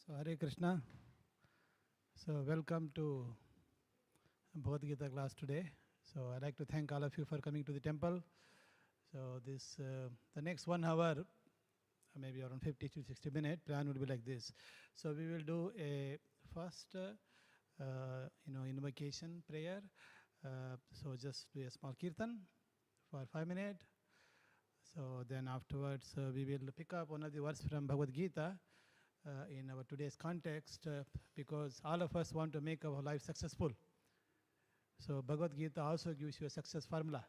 So Hare Krishna. So welcome to Bhagavad Gita class today. So I'd like to thank all of you for coming to the temple. So this the next 1 hour, maybe around 50 to 60 minutes, plan will be like this. So we will do a first invocation prayer. So just do a small kirtan for 5 minutes. So then afterwards we will pick up one of the words from Bhagavad Gita in our today's context, because all of us want to make our life successful. So Bhagavad Gita also gives you a success formula,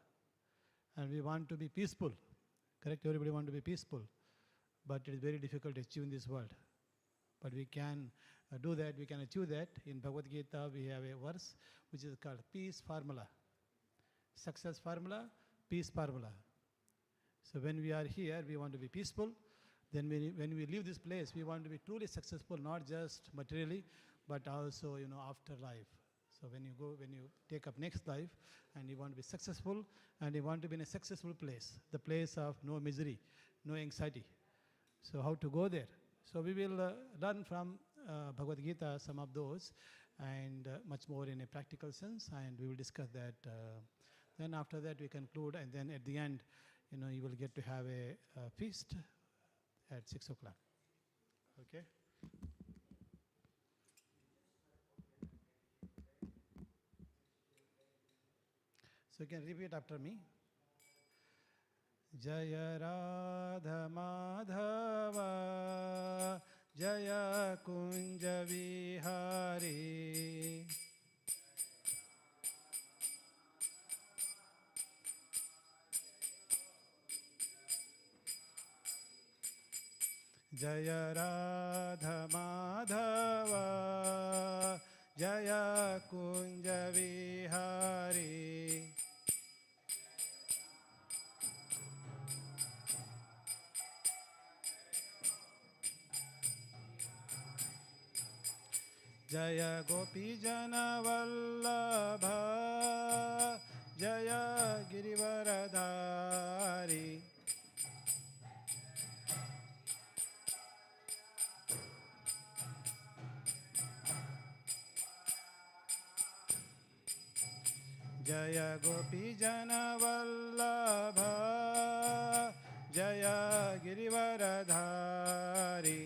and we want to be peaceful. Correct? Everybody want to be peaceful, but it is very difficult to achieve in this world. But we can do that. We can achieve that. In Bhagavad Gita, we have a verse which is called peace formula, success formula, peace formula. So when we are here, we want to be peaceful. Then when we leave this place, we want to be truly successful, not just materially, but also, after life. So when you take up next life, and you want to be successful, and you want to be in a successful place, the place of no misery, no anxiety. So how to go there? So we will learn from Bhagavad Gita some of those, and much more in a practical sense, and we will discuss that. Then after that we conclude, and then at the end, you will get to have a feast at 6 o'clock. Okay? So you can repeat after me. Jaya Radha Madhava, Jaya Kunja Vihari. Jaya Radha Madhava, Jaya Kunja Vihari. Jaya Gopi Jana Vallabha, Jaya Girivaradhari. Jaya Gopi Jana Vallabha, Jaya Girivaradhari.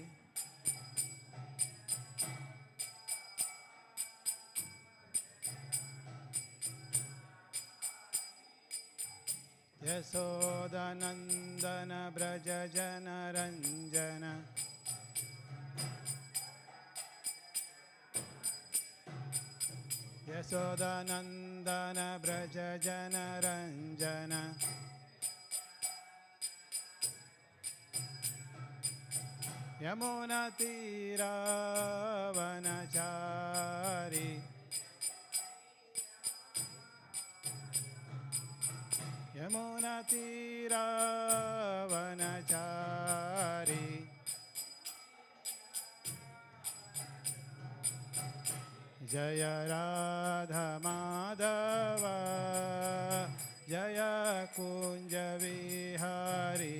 Yasodanandana Braja Jana Ranjana. Yasodanandana Braja Jana Ranjana. Yamuna Tira Vanachari. Yamuna Tira Vanachari. Jaya Radha Madhava, Jaya Kunja Vihari.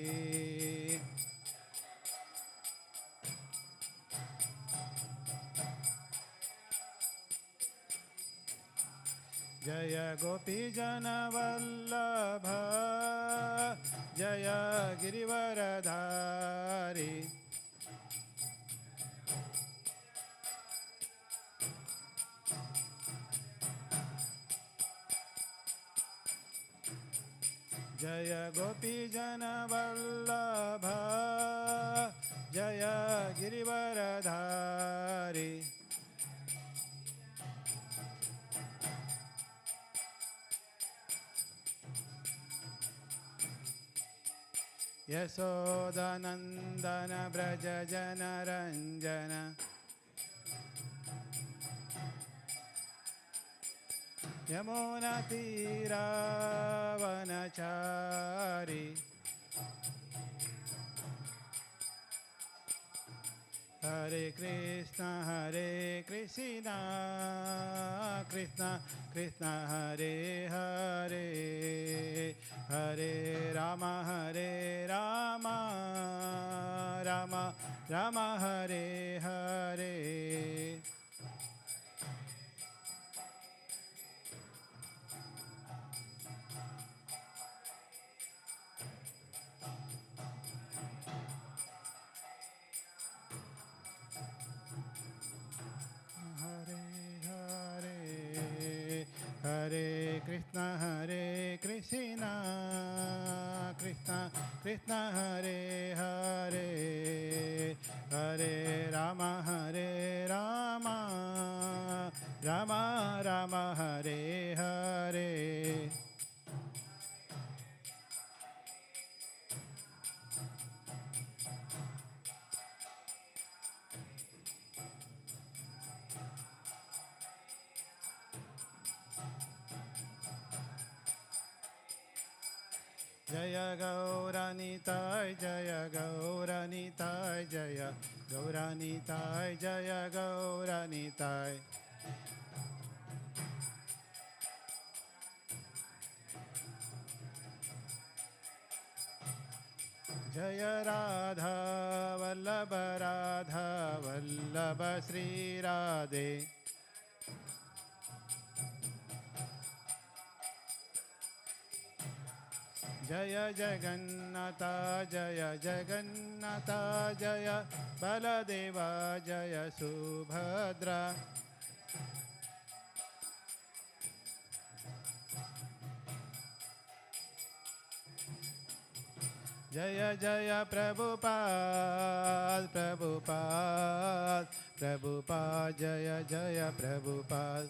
Jaya Gopi Jana Vallabha, Jaya Girivaradhari. Jaya Gopi Jana Vallabha, Jaya Girivaradhari. Yasodanandana Braja Jana Ranjana. Yamuna Tira Vanachari. Hare Krishna Krishna Krishna Hare Hare, Hare Rama Rama Rama Hare Hare. Hare Krishna, Krishna Krishna Hare Hare, Hare Rama, Rama Rama Hare Hare. Jaya Gauranitai, Jaya Gauranitai, Jaya Gauranitai, Jaya Gauranitai. Jaya Radha Vallabha Radha Vallabha Sri Radhe. Jaya Jagannatha, Jaya Jagannatha, Jaya Baladeva, Jaya Subhadra. Jaya Jaya Prabhupada, Prabhupada, Prabhupada, Jaya Jaya Prabhupada.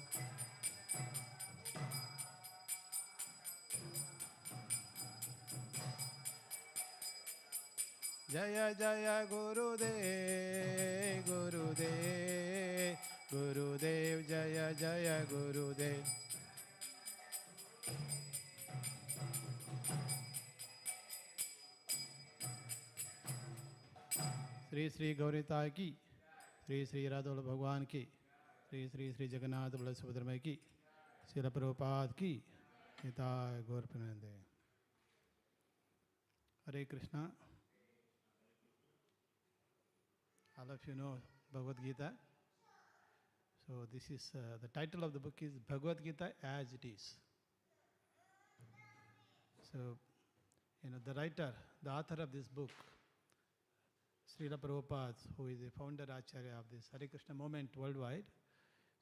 Jaya Jaya Gurudev, Gurudev, Gurudev, Jaya Jaya Gurudev. Sri Sri Gauritai ki, Sri Sri Radha Bhagwan ki, Sri Sri Sri Jagannath Bala Subhadramaya ki, Srila Prabhupada ki, Nitai Gaur Premanande. Hare Krishna. All of you know Bhagavad Gita. So this is, the title of the book is Bhagavad Gita as it is. So, the writer, the author of this book, Srila Prabhupada, who is the Founder-Acharya of this Hare Krishna movement worldwide,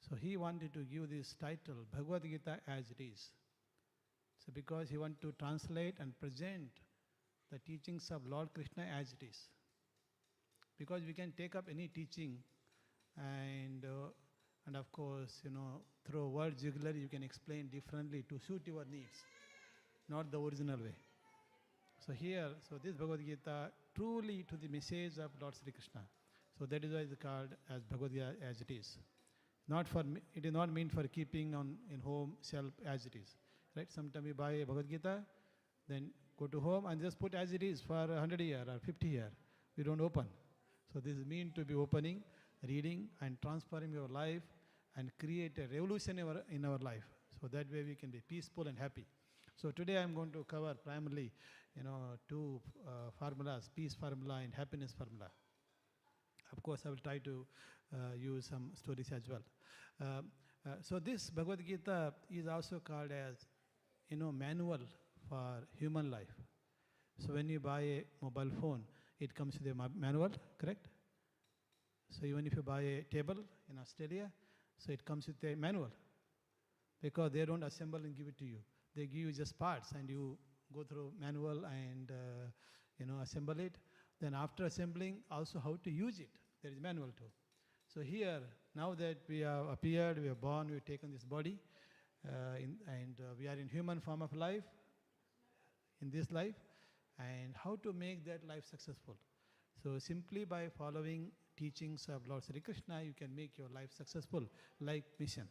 so he wanted to give this title, Bhagavad Gita as it is. So because he wanted to translate and present the teachings of Lord Krishna as it is. Because we can take up any teaching and of course, through word juggler you can explain differently to suit your needs, not the original way. So here, this Bhagavad Gita truly to the message of Lord Sri Krishna. So that is why it's called as Bhagavad Gita as it is. It is not meant for keeping in home shelf as it is. Right? Sometimes we buy a Bhagavad Gita, then go to home and just put as it is for 100 years or 50 years. We don't open. So this is meant to be opening, reading and transforming your life and create a revolution in our life. So that way we can be peaceful and happy. So today I'm going to cover primarily, two formulas, peace formula and happiness formula. Of course, I will try to use some stories as well. So this Bhagavad Gita is also called as, manual for human life. So when you buy a mobile phone, it comes with a manual, correct? So even if you buy a table in Australia, so it comes with a manual because they don't assemble and give it to you. They give you just parts and you go through manual and assemble it. Then after assembling, also how to use it. There is manual too. So here, now that we have appeared, we are born, we have taken this body, we are in human form of life, in this life, and how to make that life successful. So simply by following teachings of Lord Sri Krishna, you can make your life successful, like mission.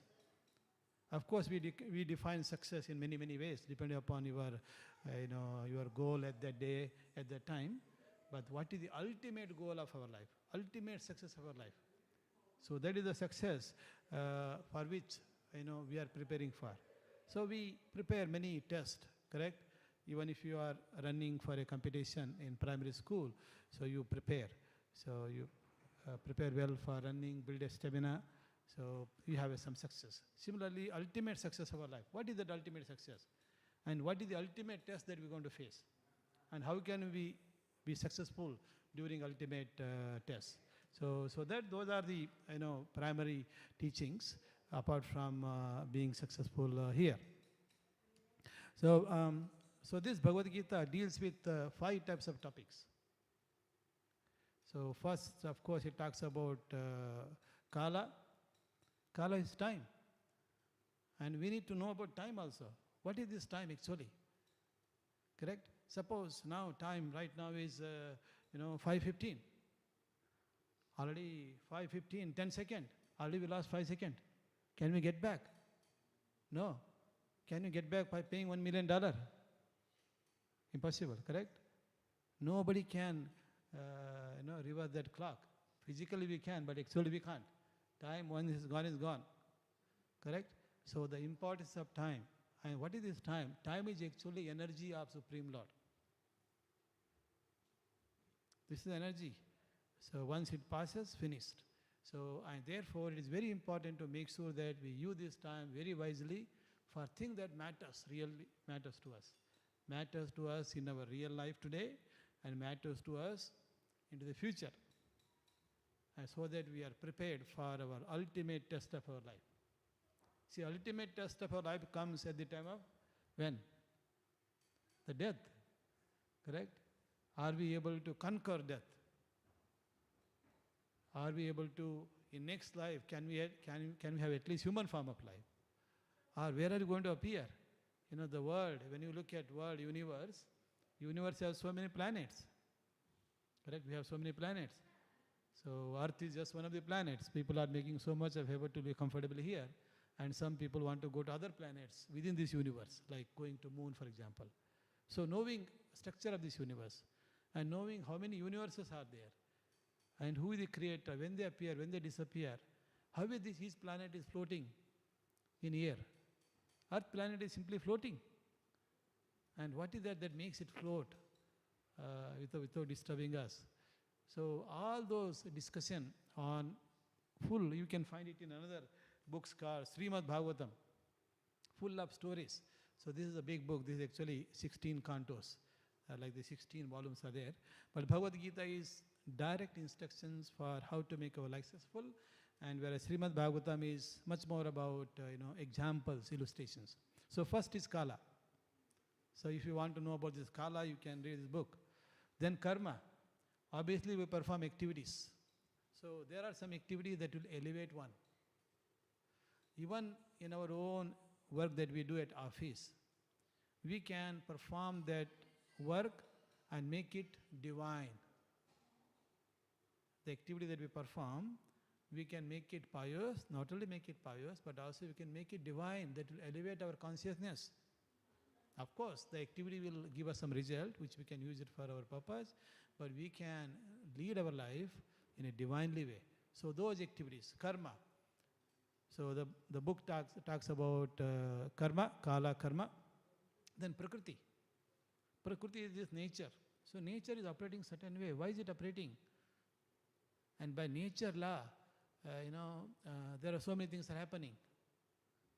Of course, we define success in many, many ways, depending upon your goal at that day, at that time. But what is the ultimate goal of our life? Ultimate success of our life. So that is the success for which we are preparing for. So we prepare many tests, correct? Even if you are running for a competition in primary school, so you prepare. So you prepare well for running, build a stamina, so you have some success. Similarly, ultimate success of our life. What is that ultimate success? And what is the ultimate test that we're going to face? And how can we be successful during ultimate test? So that those are the primary teachings apart from being successful here. So this Bhagavad Gita deals with 5 types of topics. So first, of course, it talks about Kala. Kala is time. And we need to know about time also. What is this time actually? Correct? Suppose now time right now is 5:15. Already 5:15, 10 seconds. Already we lost 5 seconds. Can we get back? No. Can you get back by paying $1 million? Impossible, correct? Nobody can reverse that clock. Physically we can, but actually we can't. Time, once is gone. Correct? So the importance of time. And what is this time? Time is actually energy of Supreme Lord. This is energy. So once it passes, finished. So, and therefore it is very important to make sure that we use this time very wisely for things that matters, really matters to us. Matters to us in our real life today and matters to us into the future. And so that we are prepared for our ultimate test of our life. See, ultimate test of our life comes at the time of when? The death. Correct? Are we able to conquer death? Are we able to, in next life, can we have at least human form of life? Or where are you going to appear? The world, when you look at world, universe has so many planets. Correct? We have so many planets. So Earth is just one of the planets. People are making so much of effort to be comfortable here. And some people want to go to other planets within this universe, like going to moon, for example. So knowing structure of this universe and knowing how many universes are there and who is the creator, when they appear, when they disappear, how is each planet is floating in air. Earth planet is simply floating. And what is that makes it float without disturbing us? So all those discussion on full, you can find it in another books called Śrīmad Bhāgavatam, full of stories. So this is a big book. This is actually 16 cantos, like the 16 volumes are there. But Bhagavad Gita is direct instructions for how to make our life successful, and whereas Śrīmad Bhāgavatam is much more about examples, illustrations. So first is Kala. So if you want to know about this Kala, you can read this book. Then Karma. Obviously we perform activities. So there are some activities that will elevate one. Even in our own work that we do at office, we can perform that work and make it divine. The activity that we perform, we can make it pious, not only make it pious, but also we can make it divine, that will elevate our consciousness. Of course, the activity will give us some result, which we can use it for our purpose, but we can lead our life in a divinely way. So those activities, karma. So the book talks about karma, kala karma. Then prakriti. Prakriti is this nature. So nature is operating certain way. Why is it operating? And by nature law, there are so many things are happening.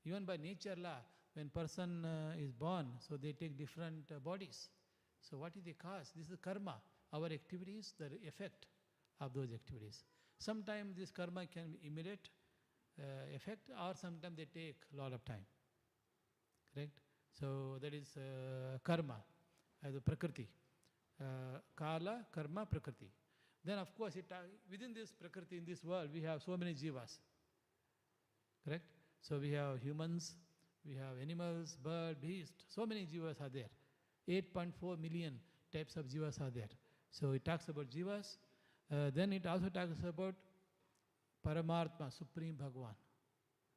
Even by nature law, when person is born, so they take different bodies. So what is the cause? This is karma. Our activities, the effect of those activities. Sometimes this karma can be immediate effect, or sometimes they take a lot of time. Correct? So that is karma, the prakriti. Kala, karma, prakriti. Then of course, within this prakriti, in this world, we have so many jivas. Correct? So we have humans, we have animals, bird, beast, so many jivas are there. 8.4 million types of jivas are there. So it talks about jivas. Then it also talks about Paramatma, Supreme Bhagavan.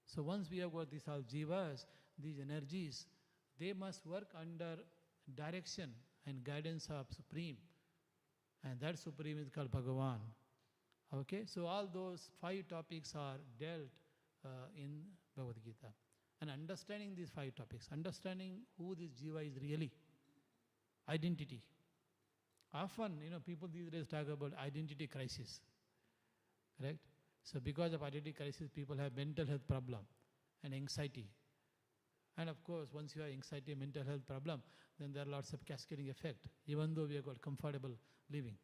So once we have got these all jivas, these energies, they must work under direction and guidance of Supreme. And that Supreme is called Bhagavan. Okay, so all those 5 topics are dealt in Bhagavad Gita. And understanding these 5 topics, understanding who this jiva is really, identity. Often, people these days talk about identity crisis, correct? So because of identity crisis, people have mental health problem and anxiety. And of course, once you have anxiety, mental health problem, then there are lots of cascading effect, even though we have got comfortable living.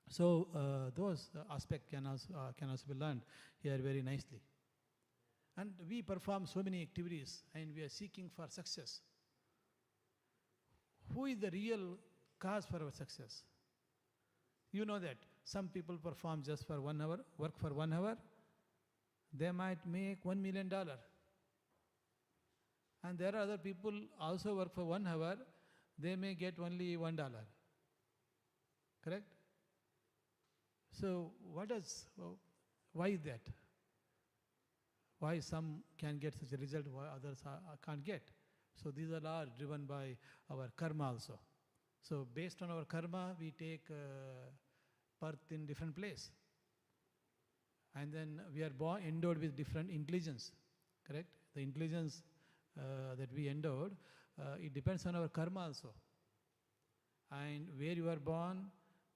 So those aspects can also be learned here very nicely. And we perform so many activities and we are seeking for success. Who is the real cause for our success? You know that some people perform just for 1 hour, work for 1 hour, they might make $1 million. And there are other people also work for 1 hour, they may get only $1. Correct? So why is that? Why some can get such a result, why others can't get? So these are all driven by our karma also. So based on our karma, we take birth in different place. And then we are endowed with different intelligence, correct? The intelligence that we endowed, it depends on our karma also. And where you are born,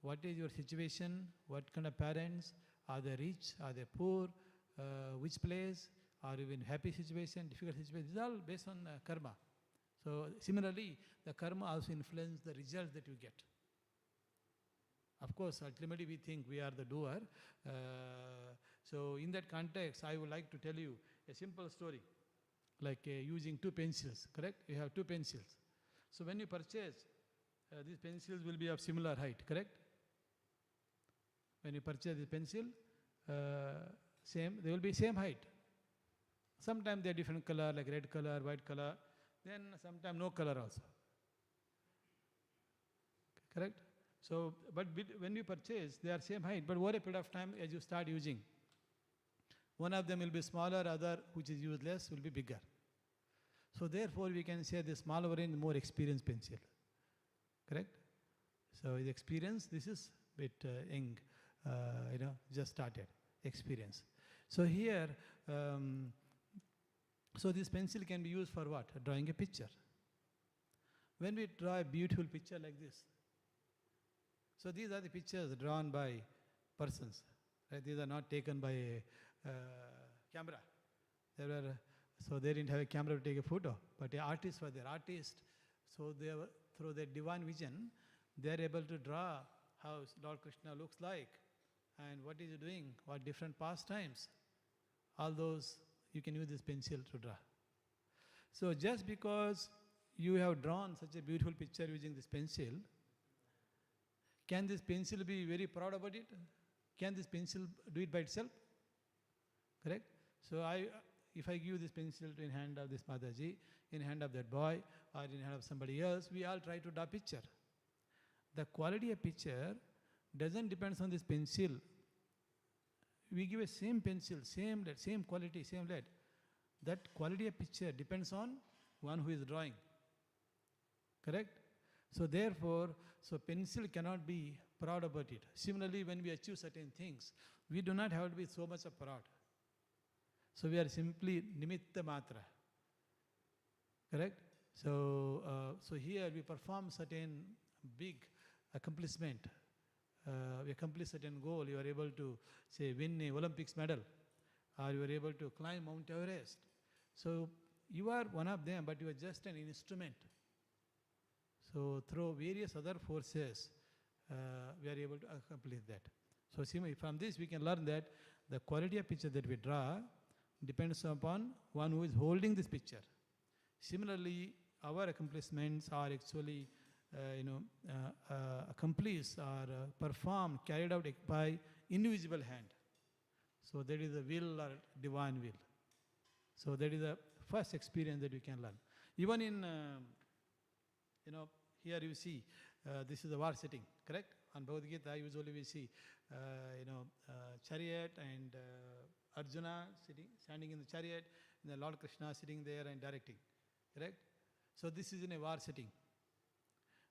what is your situation, what kind of parents, are they rich, are they poor, which place, are you in happy situation, difficult situation, this is all based on karma. So similarly, the karma also influences the results that you get. Of course, ultimately we think we are the doer. So in that context, I would like to tell you a simple story, like using 2 pencils, correct? You have 2 pencils. So when you purchase, these pencils will be of similar height, correct? When you purchase the pencil, they will be same height. Sometimes they are different color, like red color, white color, then sometimes no color also. Correct? So, but when you purchase, they are same height, but over a period of time, as you start using, one of them will be smaller, other which is useless will be bigger. So therefore, we can say the smaller one is more experienced pencil. Correct? So the experience, this is bit young, just started, experience. So here, so this pencil can be used for what? Drawing a picture. When we draw a beautiful picture like this, so these are the pictures drawn by persons. Right? These are not taken by a camera. So they didn't have a camera to take a photo, but the artists were there. Artists, so they were, through their divine vision, they are able to draw how Lord Krishna looks like and what is he doing, what different pastimes. All those, you can use this pencil to draw. So just because you have drawn such a beautiful picture using this pencil, can this pencil be very proud about it? Can this pencil do it by itself? Correct? So if I give this pencil in hand of this Mataji, in hand of that boy, or in hand of somebody else, we all try to draw picture. The quality of picture doesn't depend on this pencil. We give a same pencil, same lead, same quality, same lead. That quality of picture depends on one who is drawing. Correct? So therefore, so pencil cannot be proud about it. Similarly, when we achieve certain things, we do not have to be so much of proud. So we are simply nimitta matra. Correct? So, so here we perform certain big accomplishment. We accomplish certain goal. You are able to, say, win a Olympics medal, or you are able to climb Mount Everest. So you are one of them, but you are just an instrument. So through various other forces, we are able to accomplish that. So from this we can learn that the quality of picture that we draw depends upon one who is holding this picture. Similarly, our accomplishments are actually accomplished or performed, carried out by invisible hand. So that is the will or divine will. So that is the first experience that we can learn. Even in, here you see, this is the war setting, correct? On Bhagavad Gita, usually we see, chariot and Arjuna standing in the chariot, and the Lord Krishna sitting there and directing, correct? So this is in a war setting.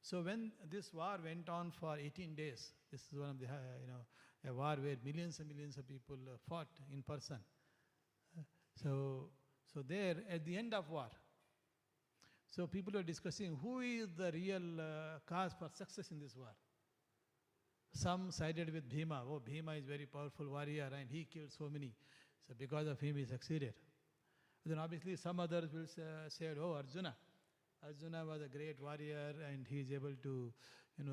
So when this war went on for 18 days, this is one of the, a war where millions and millions of people fought in person. So there, at the end of war, so people are discussing who is the real cause for success in this war. Some sided with Bhima. Oh, Bhima is very powerful warrior and he killed so many. So because of him he succeeded. Then obviously some others will say, oh, Arjuna. Arjuna was a great warrior and he is able to,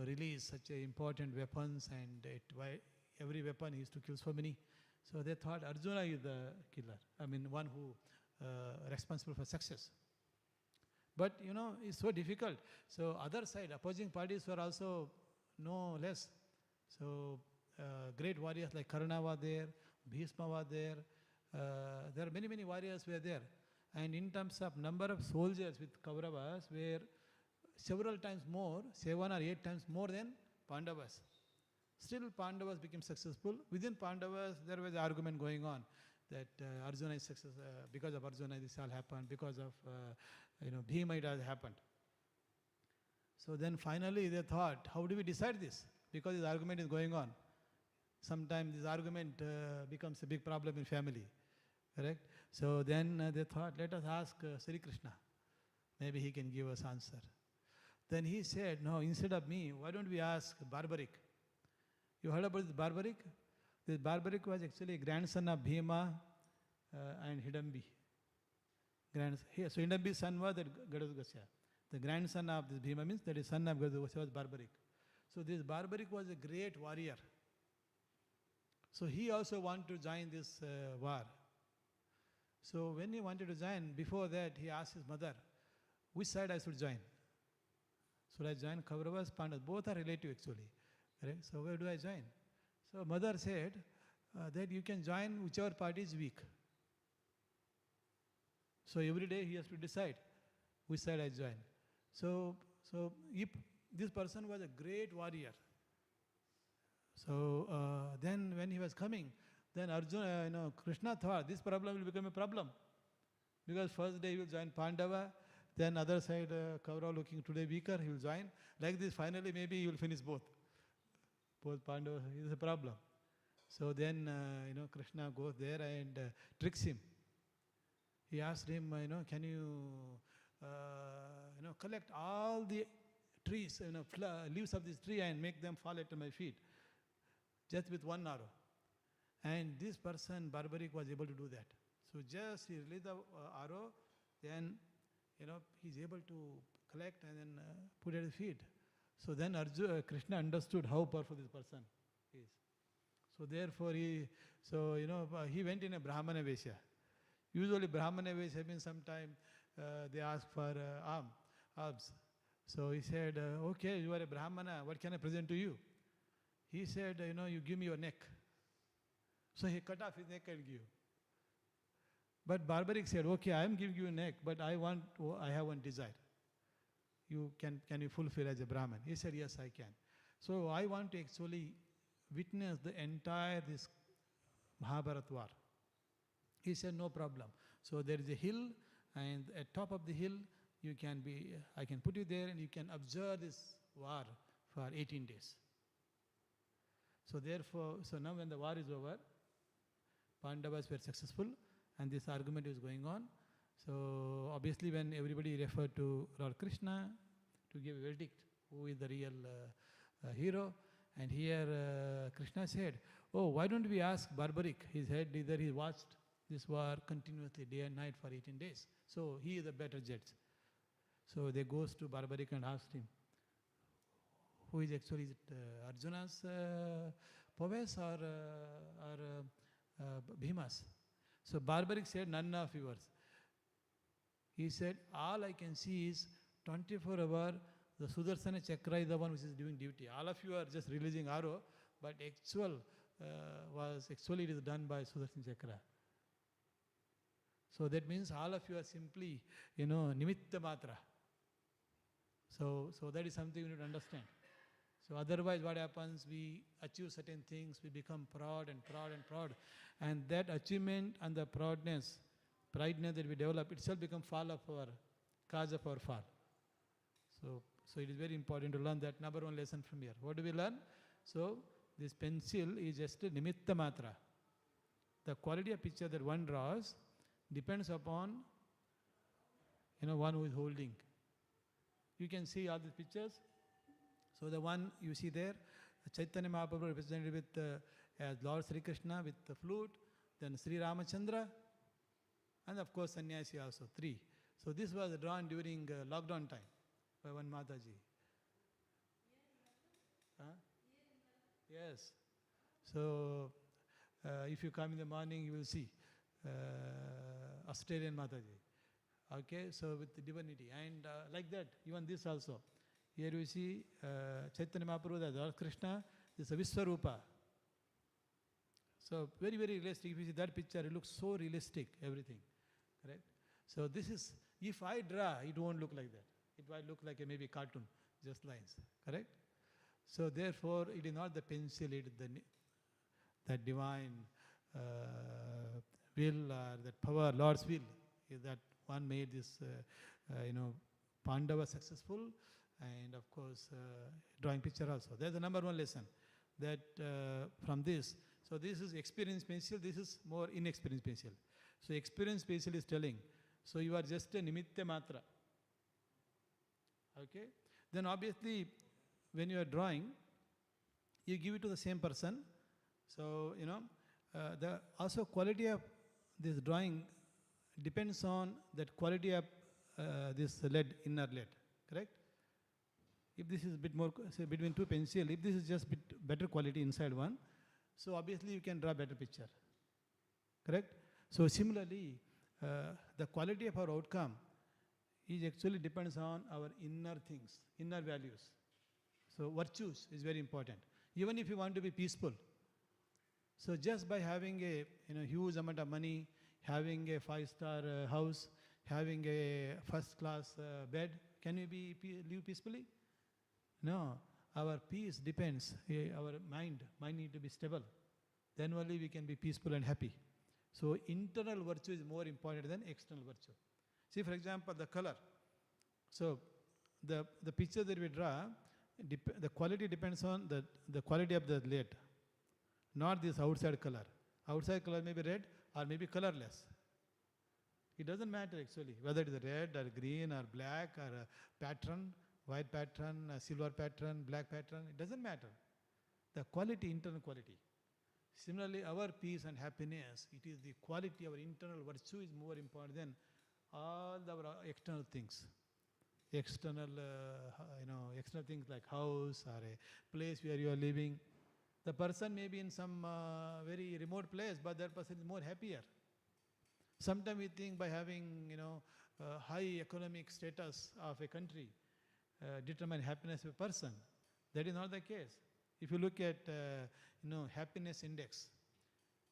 release such important weapons, and every weapon he used to kill so many. So they thought Arjuna is the killer. One who responsible for success. But it's so difficult. So other side, opposing parties were also no less. So great warriors like Karna were there, Bhishma were there. There are many, many warriors were there. And in terms of number of soldiers with Kauravas were several times more, 7 or 8 times more than Pandavas. Still Pandavas became successful. Within Pandavas there was an argument going on that Arjuna is successful, because of Arjuna this all happened, because of Bhima it has happened. So then finally they thought, how do we decide this? Because this argument is going on. Sometimes this argument becomes a big problem in family. Correct? So then they thought, let us ask Sri Krishna. Maybe he can give us answer. Then he said, no, instead of me, why don't we ask Barbaric? You heard about this Barbaric? This Barbaric was actually a grandson of Bhima and Hidambi. So Hidambi's son was Gadadgasya. The grandson of this Bhima means that his son of Gadadgasya was Barbaric. So this Barbaric was a great warrior. So he also wanted to join this war. So when he wanted to join, before that he asked his mother, which side I should join? Should I join Kauravas, Pandavas? Both are relative actually. Correct? So where do I join? So mother said that you can join whichever party is weak. So every day he has to decide which side I join. So if this person was a great warrior, so then when he was coming, then Arjuna, Krishna thought this problem will become a problem. Because first day he will join Pandava, then other side Kaurava looking today weaker, he will join. Like this finally maybe he will finish both. Both Pandava is a problem. So then Krishna goes there and tricks him. He asked him, can you collect all the trees, leaves of this tree and make them fall at my feet, just with one arrow. And this person, Barbaric, was able to do that. So just he released the arrow, then he's able to collect and then put at his feet. So then Krishna understood how powerful this person is. So therefore he went in a Brahmana Vesha. Usually Brahmana Vesha means sometime they ask for alms. So he said, okay, you are a Brahmana, what can I present to you? He said, you give me your neck. So he cut off his neck and give. But Barbaric said, okay, I am giving you a neck, but I have one desire. Can you fulfill as a Brahman? He said, yes, I can. So I want to actually witness the entire this Mahabharata war. He said, no problem. So there is a hill, and at top of the hill, I can put you there and you can observe this war for 18 days. So therefore, now when the war is over, Pandavas were successful and this argument is going on. So obviously when everybody referred to Lord Krishna to give a verdict, who is the real hero, and here Krishna said, oh, why don't we ask Barbaric? He watched this war continuously day and night for 18 days. So he is a better judge. So they goes to Barbaric and asked him, who is actually, is it Arjuna's prowess or Bhima's? So Barbaric said, none of yours. He said, all I can see is 24 hours, the Sudarsana Chakra is the one which is doing duty. All of you are just releasing arrow, but it is done by Sudarsana Chakra. So that means all of you are simply, nimitta matra. So that is something you need to understand. So otherwise what happens, we achieve certain things, we become proud. And that achievement and the prideness that we develop itself become cause of our fall. So it is very important to learn that number one lesson from here. What do we learn? So this pencil is just a nimitta matra. The quality of picture that one draws depends upon one who is holding. You can see all these pictures. So the one you see there, Chaitanya Mahaprabhu represented with as Lord Sri Krishna with the flute, then Sri Ramachandra, and of course Sannyasi also, 3. So this was drawn during lockdown time by one Mataji. Yes. So if you come in the morning, you will see Australian Mataji. Okay, so with the divinity. And like that, even this also. Here you see Chaitanya Mahaprabhu, the Lord Krishna, this is a Viswarupa. So very, very realistic. If you see that picture, it looks so realistic, everything. Correct? So this is, if I draw, it won't look like that. It might look like a maybe cartoon, just lines. Correct? So therefore, it is not the pencil, it is that divine will, that power, Lord's will, is that one made this, Pandava successful, and of course, drawing picture also. That's the number one lesson. That from this, so this is experienced pencil, this is more inexperienced pencil. So experienced pencil is telling, so you are just a nimitta matra. Okay? Then obviously, when you are drawing, you give it to the same person. So, the also quality of this drawing depends on that quality of this lead, inner lead. Correct? If this is a bit more, say between two pencil, if this is just bit better quality inside one, so obviously you can draw better picture. Correct? So similarly, the quality of our outcome is actually depends on our inner things, inner values. So virtues is very important. Even if you want to be peaceful, so just by having a huge amount of money, having a 5-star house, having a first-class bed, can we live peacefully? No. Our peace depends. Our mind need to be stable. Then only we can be peaceful and happy. So internal virtue is more important than external virtue. See, for example, the color. So the picture that we draw, the quality depends on the quality of the lead, not this outside color. Outside color may be red or maybe colorless. It doesn't matter actually, whether it is red or green or black or a pattern, white pattern, silver pattern, black pattern, it doesn't matter. The quality, internal quality. Similarly, our peace and happiness, it is the quality, our internal virtue is more important than all our external things. External, external things like house or a place where you are living. The person may be in some very remote place, but that person is more happier. Sometimes we think by having, high economic status of a country determine happiness of a person. That is not the case. If you look at, happiness index,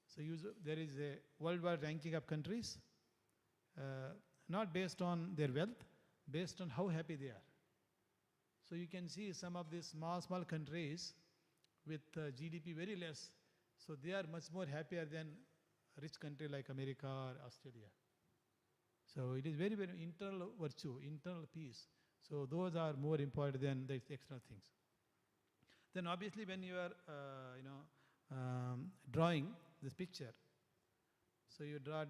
so there is a worldwide ranking of countries, not based on their wealth, based on how happy they are. So you can see some of these small countries with GDP very less, so they are much more happier than a rich country like America or Australia. So it is very, very internal virtue, internal peace. So those are more important than the external things. Then obviously when you are drawing this picture, so you draw,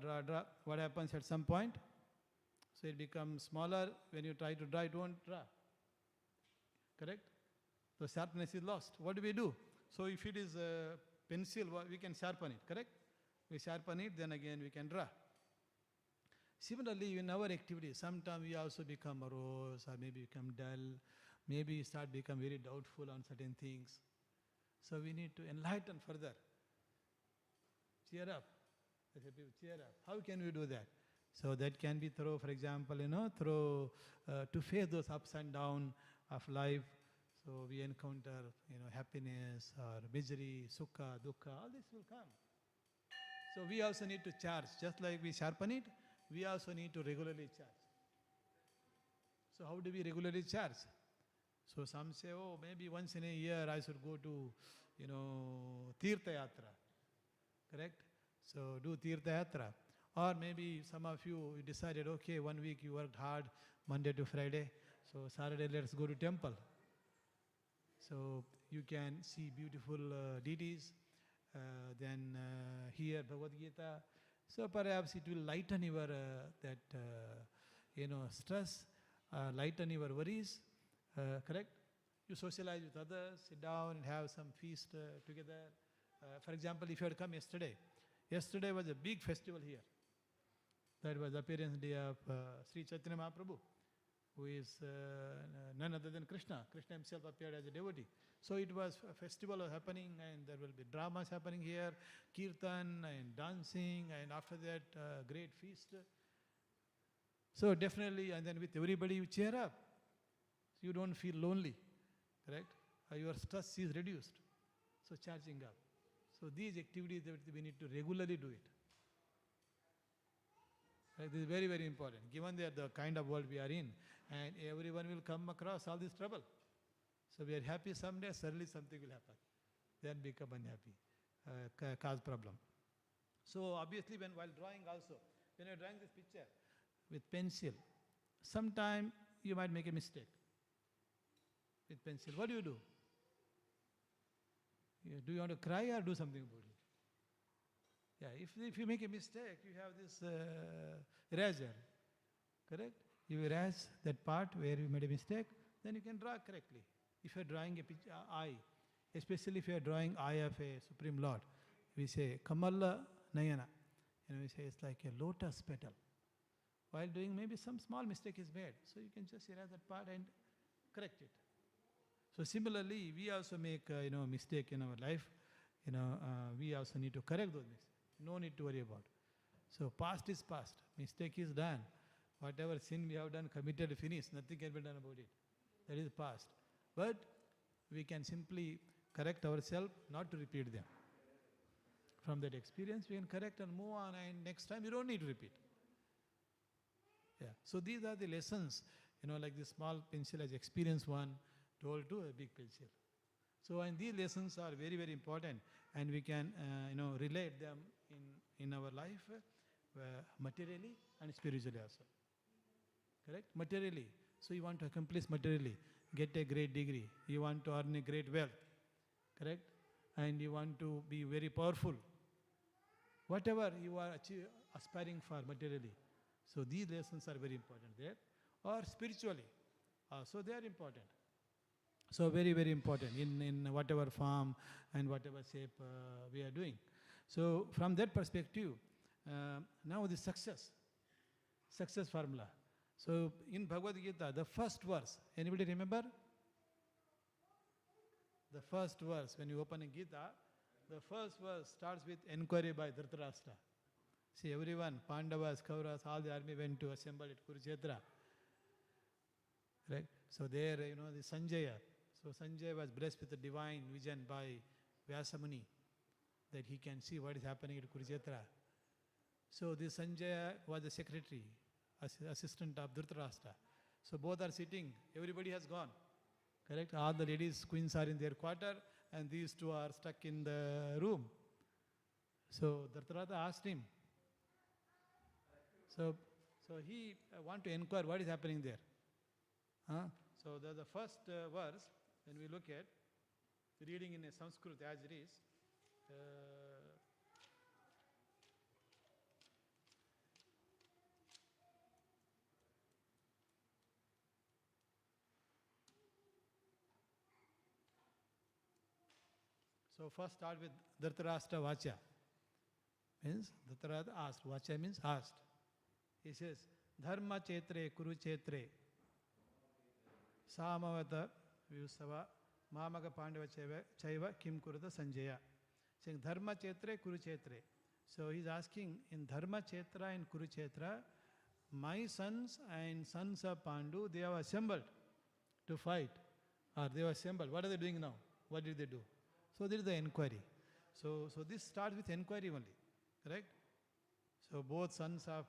what happens at some point? So it becomes smaller. When you try to draw, it won't draw. Correct? So sharpness is lost. What do? So if it is a pencil, we can sharpen it, correct? We sharpen it, then again we can draw. Similarly, in our activities, sometimes we also become morose or maybe become dull, maybe start become very doubtful on certain things. So we need to enlighten further. Cheer up. I say, people, cheer up. How can we do that? So that can be through, for example, to face those ups and downs of life. So we encounter, happiness or misery, sukha, dukkha, all this will come. So we also need to charge. Just like we sharpen it, we also need to regularly charge. So how do we regularly charge? So some say, oh, maybe once in a year I should go to, Tirtha Yatra. Correct? So do Tirtha Yatra. Or maybe some of you decided, okay, 1 week you worked hard, Monday to Friday. So Saturday let's go to temple. So you can see beautiful deities, then hear Bhagavad Gita. So perhaps it will lighten your stress, lighten your worries, correct? You socialize with others, sit down and have some feast together. For example, if you had come yesterday was a big festival here. That was the appearance day of Sri Chaitanya Mahaprabhu, who is none other than Krishna. Krishna himself appeared as a devotee. So it was a festival happening, and there will be dramas happening here, kirtan and dancing, and after that great feast. So definitely, and then with everybody you cheer up. So you don't feel lonely, correct? Your stress is reduced. So charging up. So these activities that we need to regularly do it. Right? This is very, very important. Given that the kind of world we are in, and everyone will come across all this trouble. So we are happy someday, suddenly something will happen. Then become unhappy, cause problem. So obviously while drawing also, when you are drawing this picture with pencil, sometime you might make a mistake with pencil. What do? Do you want to cry or do something about it? Yeah, if you make a mistake, you have this eraser, correct? You erase that part where you made a mistake, then you can draw correctly. If you are drawing a picture, eye, especially if you are drawing eye of a Supreme Lord, we say Kamala Nayana. We say it's like a lotus petal. While doing, maybe some small mistake is made, so you can just erase that part and correct it. So similarly, we also make mistake in our life. We also need to correct those mistakes. No need to worry about. So past is past. Mistake is done. Whatever sin we have done, committed, finished. Nothing can be done about it. That is past. But we can simply correct ourselves, not to repeat them. From that experience, we can correct and move on, and next time you don't need to repeat. Yeah. So these are the lessons. Like the small pencil as experience one told to a big pencil. So, and these lessons are very, very important, and we can, relate them in our life, materially and spiritually also. Correct? Materially. So you want to accomplish materially, get a great degree. You want to earn a great wealth. Correct? And you want to be very powerful. Whatever you are aspiring for materially. So these lessons are very important there. Or spiritually. So they are important. So very, very important in whatever form and whatever shape we are doing. So from that perspective, now the success formula. So in Bhagavad Gita, the first verse, anybody remember? The first verse, when you open a Gita, the first verse starts with inquiry by Dhritarashtra. See, everyone, Pandavas, Kauravas, all the army went to assemble at Kurukshetra. Right? So there, the Sanjaya. So Sanjaya was blessed with a divine vision by Vyasamuni, that he can see what is happening at Kurukshetra. So this Sanjaya was the secretary, assistant of Dhritarashtra. So both are sitting, everybody has gone. Correct? All the ladies, queens are in their quarter, and these two are stuck in the room. So Dhritarashtra asked him. So he want to inquire what is happening there. So the first verse, when we look at, reading in a Sanskrit as it is, so first start with Dhritarashtra Vacha. Means Dhritarashtra asked. Vacha means asked. He says, Dharma Chetre Kurukshetre Samavata Vyusava Mamaga Pandava Chaiva Kim Kurata Sanjaya. Saying Dharma Chetre Kurukshetre. So he is asking, in Dharma Chetra and Kurukshetra, my sons and sons of Pandu, they have assembled to fight. Or they have assembled. What are they doing now? What did they do? So there is the inquiry. So this starts with inquiry only. Correct? So both sons of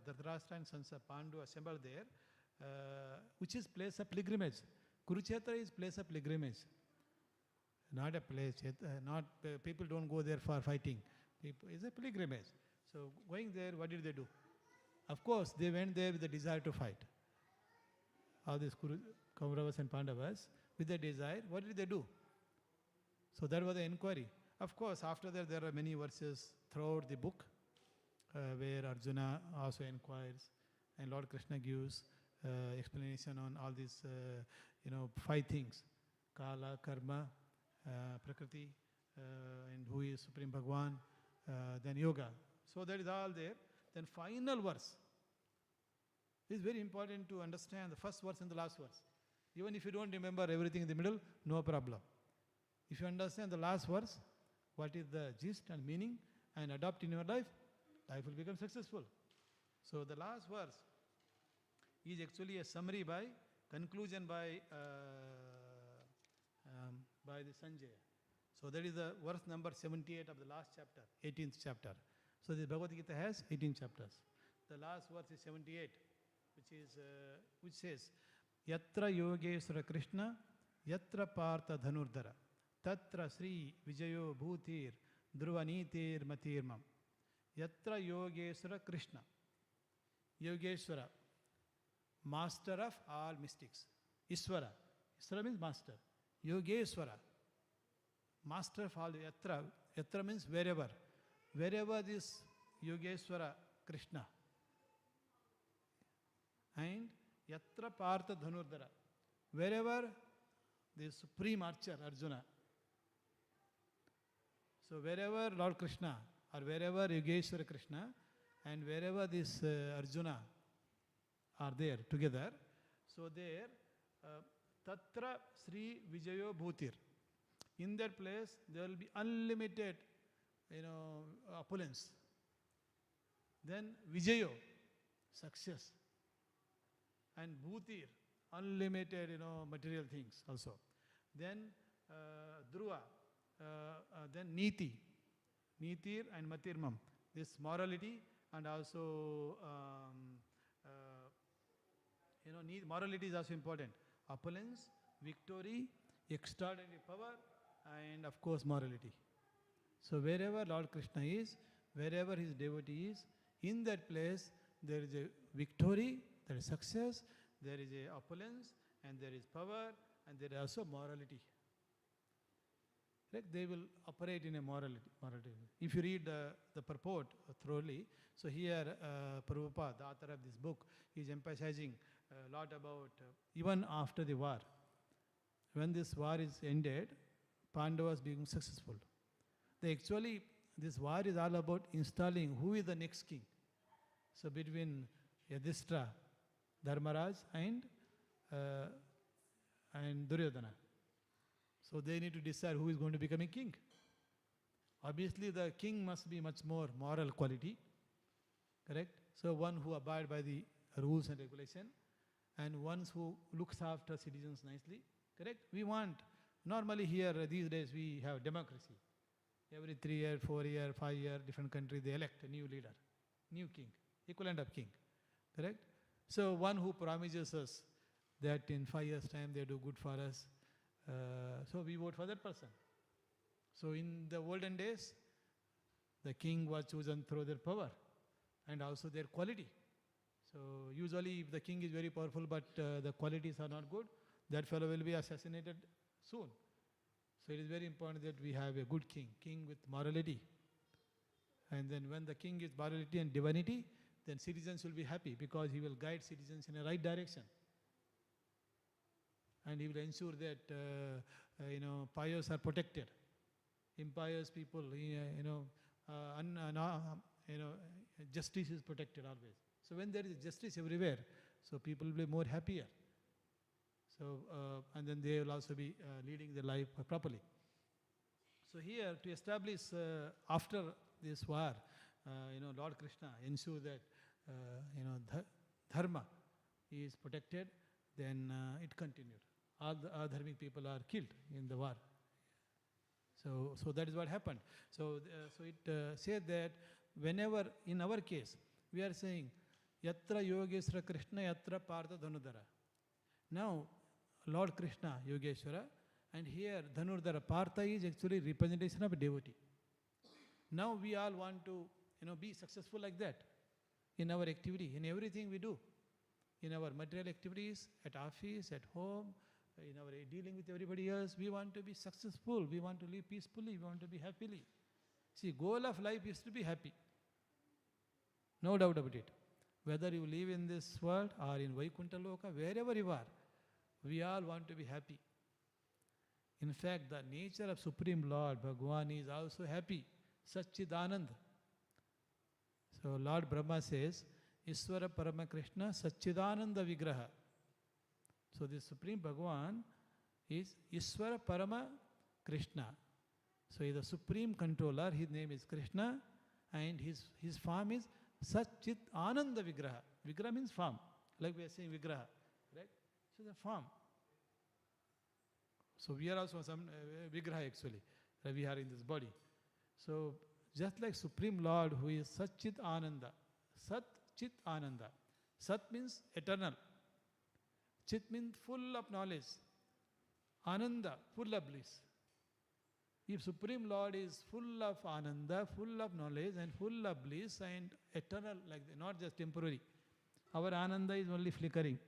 Dhritarashtra and sons of Pandu assembled there, which is place of pilgrimage. Kurukshetra is place of pilgrimage. Not a place, people don't go there for fighting. It's a pilgrimage. So going there, what did they do? Of course, they went there with the desire to fight. All these Kauravas and Pandavas, with the desire, what did they do? So that was the inquiry. Of course, after that, there are many verses throughout the book where Arjuna also inquires, and Lord Krishna gives explanation on all these, 5 things. Kala, Karma, Prakriti, and who is Supreme Bhagwan, then Yoga. So that is all there. Then final verse. It is very important to understand the first verse and the last verse. Even if you don't remember everything in the middle, no problem. If you understand the last verse, what is the gist and meaning, and adopt in your life, life will become successful. So the last verse is actually a summary by conclusion by the Sanjaya. So that is the verse number 78 of the last chapter, 18th chapter. So the Bhagavad Gita has 18 chapters. The last verse is 78, which says, Yatra Yogeswara Krishna, Yatra Partha Dhanurdhara, Tatra Sri Vijayo Bhutir, Dhruvanitir Matirmam. Yatra Yogeswara Krishna. Yogeshwara, master of all mystics. Iswara. Iswara means master. Yogeshwara, master of all. Yatra. Yatra means wherever. Wherever this Yogeshwara Krishna. And Yatra Partha Dhanurdhara. Wherever the supreme archer Arjuna. So wherever Lord Krishna, or wherever Yogeshwara Krishna, and wherever this Arjuna are there together, so there, Tatra Sri Vijayo Bhutir. In that place, there will be unlimited, opulence. Then Vijayo, success. And Bhutir, unlimited, material things also. Then Dhruva, then Niti, Nitir and Matirmam. This morality and also, morality is also important. Opulence, victory, extraordinary power, and of course morality. So wherever Lord Krishna is, wherever his devotee is, in that place there is a victory, there is success, there is a opulence, and there is power, and there is also morality. Like they will operate in a morality. If you read the purport thoroughly, so here Prabhupada, the author of this book, is emphasizing a lot about even after the war. When this war is ended, Pandavas being successful. This war is all about installing who is the next king. So between Yudhishthira, Dharmaraj and Duryodhana. So they need to decide who is going to become a king. Obviously the king must be much more moral quality, correct? So one who abides by the rules and regulation, and one who looks after citizens nicely, correct? We want, normally here these days we have democracy. Every 3 year, 4 year, 5 year, different country they elect a new leader, new king, equivalent of king, correct? So one who promises us that in 5 years time they do good for us, so we vote for that person. So in the olden days, the king was chosen through their power and also their quality. So usually if the king is very powerful but the qualities are not good, that fellow will be assassinated soon. So it is very important that we have a good king with morality. And then when the king is morality and divinity, then citizens will be happy because he will guide citizens in the right direction. And he will ensure that pious are protected. Impious people, justice is protected always. So when there is justice everywhere, so people will be more happier. So and then they will also be leading their life properly. So here to establish after this war, Lord Krishna ensure that dharma is protected. Then it continued. All the adharmic people are killed in the war. So that is what happened. So it said that whenever, in our case, we are saying, Yatra Yogeshwara Krishna, Yatra Partha Dhanurdhara. Now, Lord Krishna, Yogeshwara, and here Dhanurdhara, Partha is actually representation of a devotee. Now we all want to, be successful like that in our activity, in everything we do. In our material activities, at office, at home, in our dealing with everybody else, we want to be successful, we want to live peacefully, we want to be happily. See, goal of life is to be happy. No doubt about it. Whether you live in this world or in Vaikuntha Loka, wherever you are, we all want to be happy. In fact, the nature of Supreme Lord, Bhagwan, is also happy. Satchidanand. So Lord Brahma says, Iswara Parama Krishna Satchidananda Vigraha. So the Supreme Bhagwan is Iswara Parama Krishna. So he is the Supreme Controller, his name is Krishna, and his form is Satchit Ananda Vigraha. Vigraha means form, like we are saying Vigraha, right? So the form. So we are also some Vigraha actually, we are in this body. So just like Supreme Lord who is Satchit Ananda, Sat Chit Ananda. Sat means eternal. Chit means full of knowledge. Ananda, full of bliss. If Supreme Lord is full of Ananda, full of knowledge and full of bliss and eternal, like that, not just temporary. Our Ananda is only flickering,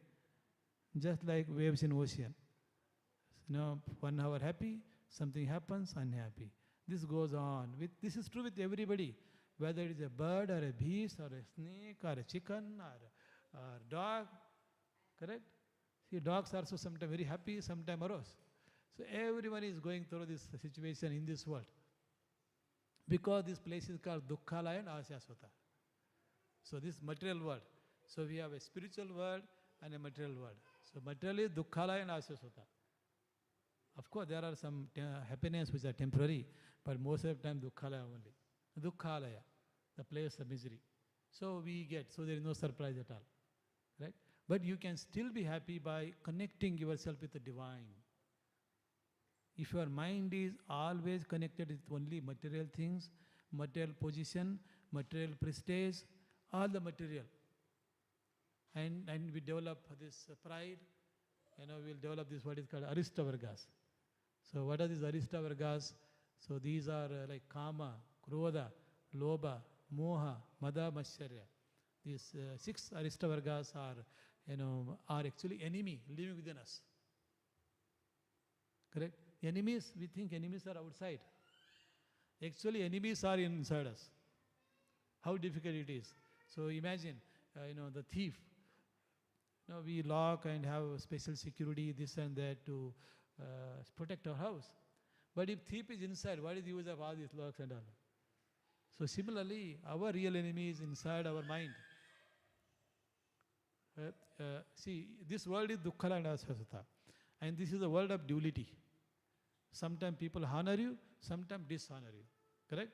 just like waves in ocean. 1 hour happy, something happens, unhappy. This goes on. This is true with everybody, whether it is a bird or a beast or a snake or a chicken or dog, correct? See, dogs are also sometimes very happy, sometimes morose. So everyone is going through this situation in this world. Because this place is called Dukkhalaya and Asyasvata. So this material world. So we have a spiritual world and a material world. So material is Dukkhalaya and Asyasvata. Of course, there are some happiness which are temporary, but most of the time Dukkhalaya only. Dukkhalaya, the place of misery. So we get, so there is no surprise at all. Right? But you can still be happy by connecting yourself with the divine. If your mind is always connected with only material things, material position, material prestige, all the material, and we develop this pride, we'll develop this, what is called Aristavargas. So what are these Aristavargas? So these are like Kama, Krodha, Lobha, Moha, Mada, Matsarya. These 6 Aristavargas are actually enemy living within us. Correct? Enemies, we think enemies are outside. Actually, enemies are inside us. How difficult it is. So imagine, the thief. We lock and have special security, this and that to protect our house. But if thief is inside, what is the use of all these locks and all? So similarly, our real enemy is inside our mind. See, this world is Dukkhala and Asyasvata. And this is the world of duality. Sometimes people honor you, sometimes dishonor you. Correct?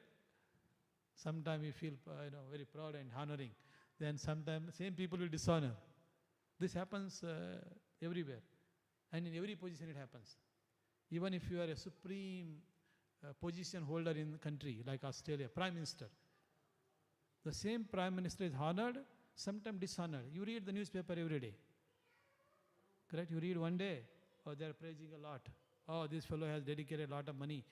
Sometimes you feel very proud and honoring. Then sometimes same people will dishonor. This happens everywhere. And in every position it happens. Even if you are a supreme position holder in the country, like Australia, Prime Minister. The same Prime Minister is honored, sometimes dishonored. You read the newspaper every day. Correct? You read one day, they are praising a lot. This fellow has dedicated a lot of money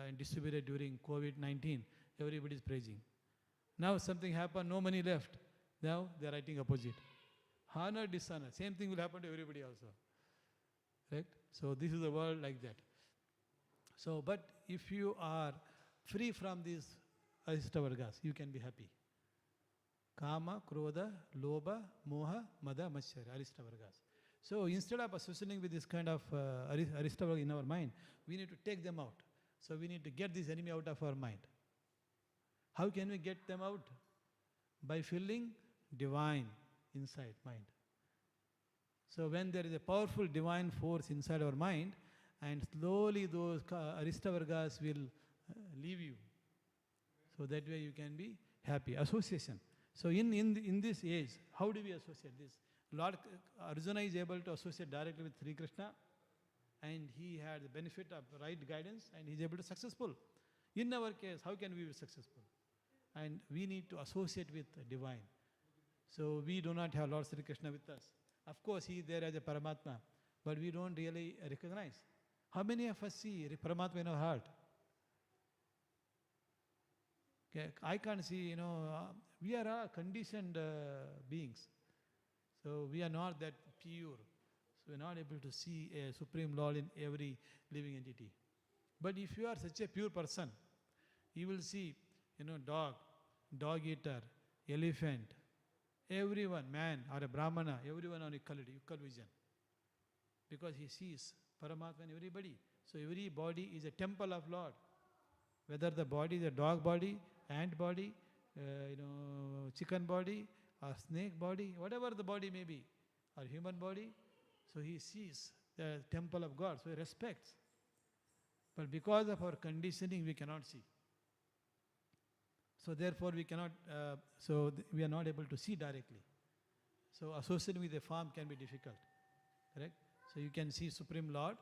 and distributed during COVID-19. Everybody is praising. Now something happened, no money left. Now they are writing opposite. Honor, dishonor. Same thing will happen to everybody also. Right? So this is the world like that. So, but if you are free from these Aristavargas, you can be happy. Kama, Krodha, Lobha, Moha, Mada, Matsarya, Aristavargas. So instead of associating with this kind of Aristavargas in our mind, we need to take them out. So we need to get this enemy out of our mind. How can we get them out? By feeling divine inside mind. So when there is a powerful divine force inside our mind, and slowly those Aristavargas will leave you. So that way you can be happy. Association. So in this age, how do we associate this? Lord Arjuna is able to associate directly with Sri Krishna, and he had the benefit of right guidance, and he is able to successful. In our case, how can we be successful? And we need to associate with the divine. So we do not have Lord Sri Krishna with us. Of course, he is there as a Paramatma, but we don't really recognize. How many of us see Paramatma in our heart? Okay, I can't see, we are all conditioned beings. So we are not that pure. So we are not able to see a Supreme Lord in every living entity. But if you are such a pure person, you will see, dog eater, elephant, everyone, man or a Brahmana, everyone on equal vision. Because he sees Paramatma in everybody. So every body is a temple of Lord. Whether the body is a dog body, ant body, chicken body, or snake body, whatever the body may be, or human body, so he sees the temple of God, so he respects. But because of our conditioning, we cannot see. So therefore, we cannot. We are not able to see directly. So associating with a form can be difficult, correct? So you can see Supreme Lord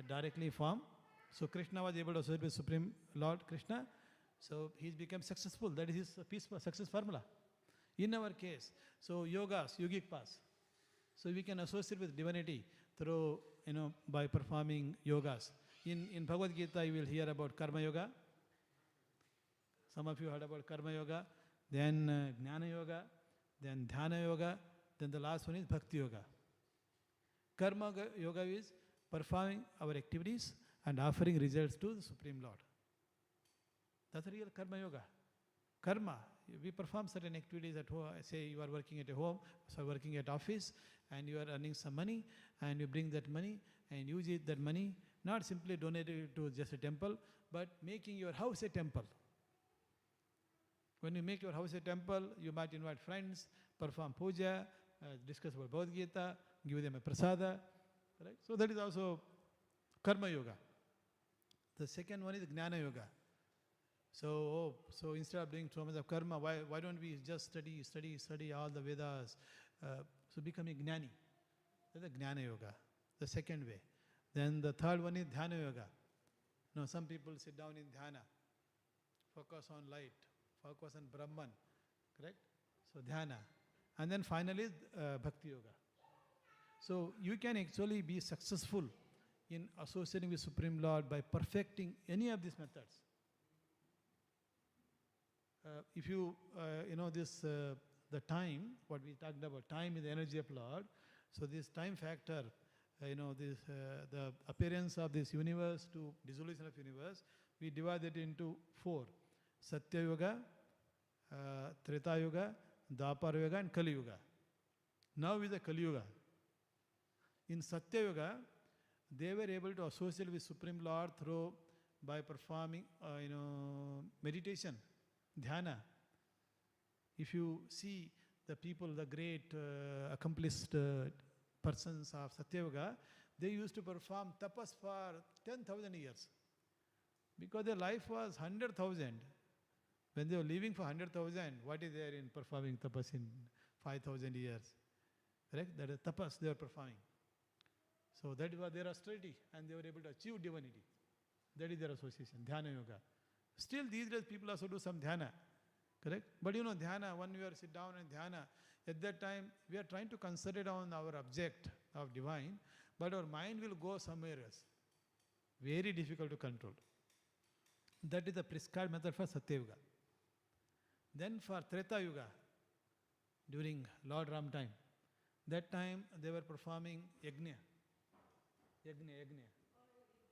directly form. So Krishna was able to associate with Supreme Lord Krishna. So he's become successful. That is his peaceful success formula. In our case, so yogas, yogic paths. So we can associate with divinity through, by performing yogas. In Bhagavad Gita, you will hear about Karma Yoga. Some of you heard about Karma Yoga, then Jnana Yoga, then Dhyana Yoga, then the last one is Bhakti Yoga. Karma Yoga is performing our activities and offering results to the Supreme Lord. That's the real Karma Yoga. Karma, we perform certain activities at home. Say you are working at a home, so working at office, and you are earning some money, and you bring that money and use that money, not simply donate it to just a temple, but making your house a temple. When you make your house a temple, you might invite friends, perform puja, discuss about Bhagavad Gita, give them a prasada. Right? So that is also Karma Yoga. The second one is Jnana Yoga. So instead of doing so much of karma, why don't we just study all the Vedas? So becoming Jnani. That's the Jnana Yoga, the second way. Then the third one is Dhyana Yoga. Now some people sit down in Dhyana, focus on light, focus on Brahman, correct? So Dhyana. And then finally Bhakti Yoga. So you can actually be successful in associating with Supreme Lord by perfecting any of these methods. If you, the time, what we talked about, time is the energy of Lord. So this time factor, the appearance of this universe to dissolution of universe, we divide it into 4. Satya Yoga, Treta Yoga, Dwapara Yoga and Kali Yoga. Now is the Kali Yoga. In Satya Yoga, they were able to associate with Supreme Lord by performing, meditation, dhyana. If you see the people, the great accomplished persons of Satya Yoga, they used to perform tapas for 10,000 years. Because their life was 100,000. When they were living for 100,000, what is there in performing tapas in 5,000 years? Correct? That is tapas they were performing. So that was their austerity, and they were able to achieve divinity. That is their association, Dhyana Yoga. Still these days people also do some dhyana, correct? But dhyana, when we are sit down and dhyana, at that time we are trying to concentrate on our object of divine, but our mind will go somewhere else. Very difficult to control. That is the prescribed method for Satya Yoga. Then for Treta Yoga, during Lord Ram time, that time they were performing yajna.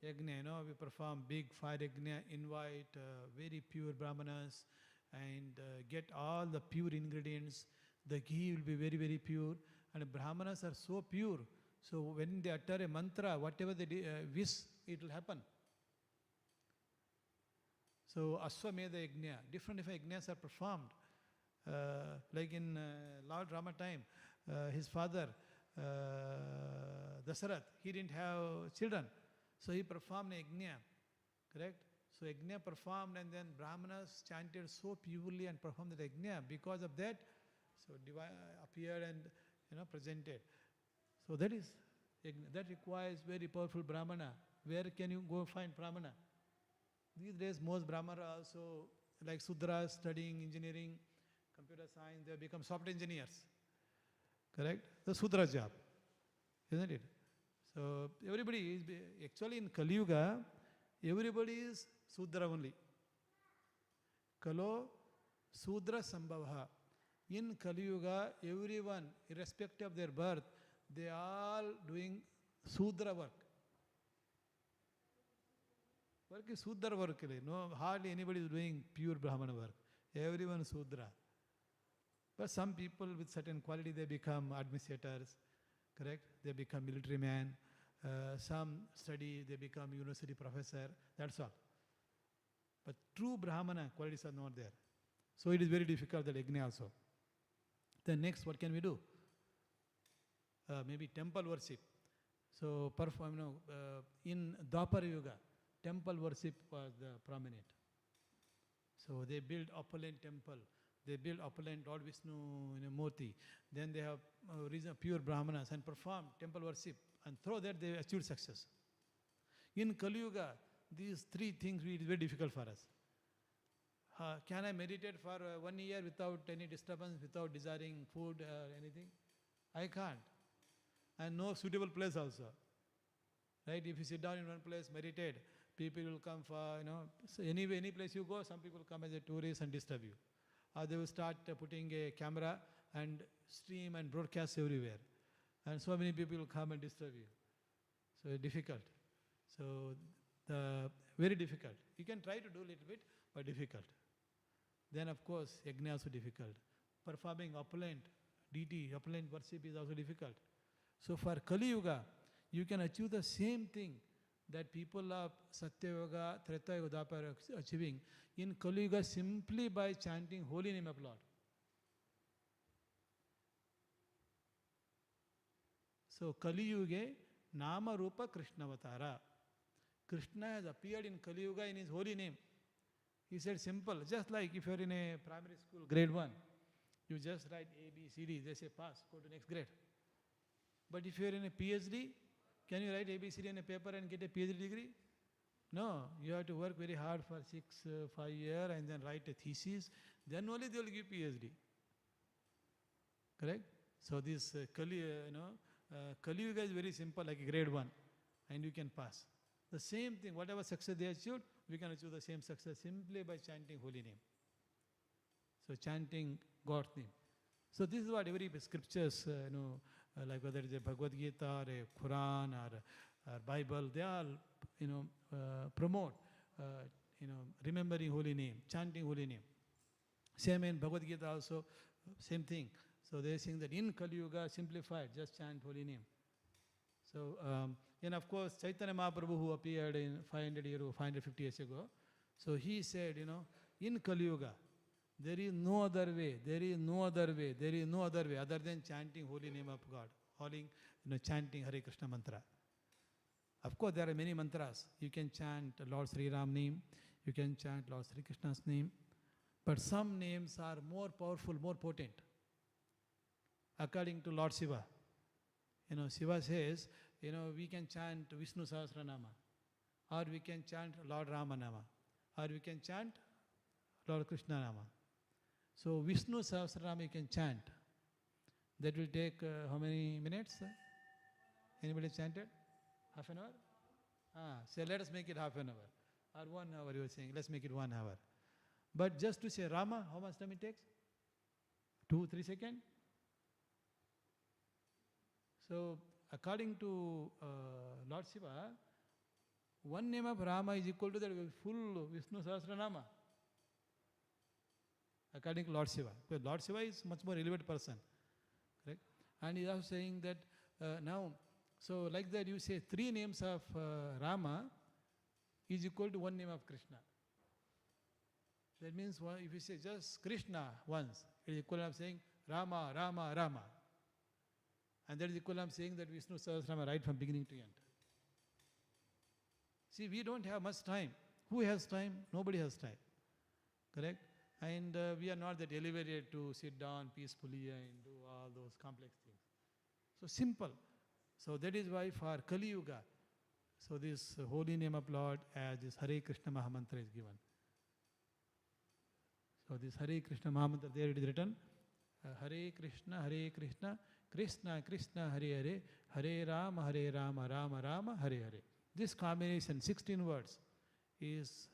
Yajna, we perform big fire yajna, invite very pure brahmanas and get all the pure ingredients. The ghee will be very, very pure. And brahmanas are so pure. So when they utter a mantra, whatever they wish, it will happen. So Aswamedha yajna, different yajnas are performed. Like in Lord Rama time, his father, Dasarath, he didn't have children. So he performed a yajna, correct? So yajna performed, and then brahmanas chanted so purely and performed the yajna. Because of that, so divine appeared and presented. So that is yajna. That requires very powerful brahmana. Where can you go find brahmana? These days most brahmana are also like Sudras studying engineering, computer science, they have become software engineers. Correct? The Sudra job, isn't it? So everybody is, actually in Kali Yuga, everybody is Sudra only. Kalo Sudra Sambhava. In Kali Yuga, everyone, irrespective of their birth, they are all doing Sudra work. Work is Sudra work. No, hardly anybody is doing pure Brahmana work. Everyone is Sudra. But some people with certain quality, they become administrators, correct? They become military men, Some study, they become university professor, that's all. But true Brahmana qualities are not there. So it is very difficult, that yajna also. Then next, what can we do? Maybe temple worship. So in Dwapara Yuga, temple worship was prominent. So they built opulent temple. They built opulent Lord Vishnu Murti. Then they have pure Brahmanas and perform temple worship. And through that they achieved success. In Kali Yuga, these three things it is very difficult for us. Can I meditate for 1 year without any disturbance, without desiring food or anything? I can't. And no suitable place also. Right? If you sit down in one place, meditate, people will come for, so anyway, any place you go, some people come as a tourist and disturb you. Or they will start putting a camera and stream and broadcast everywhere. And so many people will come and disturb you. So difficult. So very difficult. You can try to do a little bit, but difficult. Then of course, yajna also difficult. Performing opulent deity, opulent worship is also difficult. So for Kali Yuga, you can achieve the same thing that people of Satya Yoga, Treta Yoga, Dwapara are achieving in Kali Yuga simply by chanting holy name of Lord. So Kali Yuga, Nama Rupa Krishna Avatara. Krishna has appeared in Kali Yuga in his holy name. He said simple, just like if you are in a primary school, grade 1, you just write A, B, C, D, they say pass, go to next grade. But if you are in a PhD, can you write A, B, C, D on a paper and get a PhD degree? No, you have to work very hard for 5 years and then write a thesis, then only they will give PhD. Correct? So this Kali Yuga is very simple, like a grade 1, and you can pass. The same thing, whatever success they achieved, we can achieve the same success simply by chanting holy name. So chanting God's name. So this is what every scriptures, like whether it's a Bhagavad Gita or a Quran or Bible, they all, promote, remembering holy name, chanting holy name. Same in Bhagavad Gita also, same thing. So they are saying that in Kali Yuga, simplified, just chant holy name. So, and of course, Chaitanya Mahaprabhu, who appeared in 550 years ago, so he said, in Kali Yuga, there is no other way, there is no other way, there is no other way other than chanting holy name of God, chanting Hare Krishna mantra. Of course, there are many mantras. You can chant Lord Sri Ram name, you can chant Lord Sri Krishna's name, but some names are more powerful, more potent. According to Lord Shiva, Shiva says, we can chant Vishnu Sahasranama, or we can chant Lord Ramanama, or we can chant Lord Krishna Nama. So Vishnu Sahasranama you can chant. That will take how many minutes? Anybody chanted? Half an hour? So let us make it half an hour. Or 1 hour you are saying, let's make it 1 hour. But just to say Rama, how much time it takes? 2-3 seconds? So according to Lord Shiva, one name of Rama is equal to the full Vishnu Sahasranama. According to Lord Shiva. Because Lord Shiva is much more elevated person. Correct? And he is also saying that now, so like that you say 3 names of Rama is equal to 1 name of Krishna. That means if you say just Krishna once, it is equal to saying Rama, Rama, Rama. And that is equal to saying that Vishnu Sahasranama right from beginning to end. See, we don't have much time. Who has time? Nobody has time. Correct? And we are not that elevated to sit down peacefully and do all those complex things. So simple. So that is why for Kali Yuga, so this holy name of Lord as this Hare Krishna Mahamantra is given. So this Hare Krishna Mahamantra, there it is written, Hare Krishna, Krishna Krishna, Hare Hare, Hare Rama, Rama Rama, Hare Hare. This combination, 16 words, is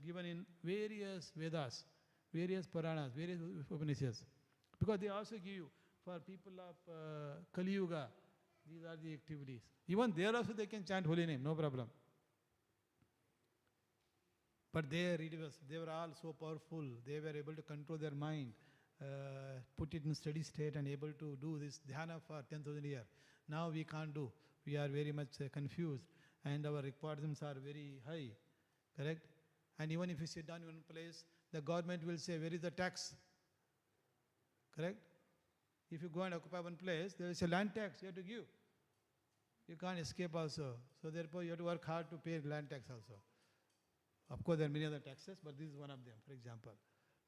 given in various Vedas, various Puranas, various Upanishads. Because they also give you, for people of Kali Yuga, these are the activities. Even there also they can chant holy name, no problem. But they were all so powerful, they were able to control their mind, put it in steady state and able to do this dhyana for 10,000 years. Now we can't do. we are very much confused and our requirements are very high, correct? And even if you sit down in one place, the government will say, where is the tax? Correct? If you go and occupy one place, there is a land tax you have to give. You can't escape also. So therefore you have to work hard to pay land tax also. Of course there are many other taxes, but this is one of them, for example.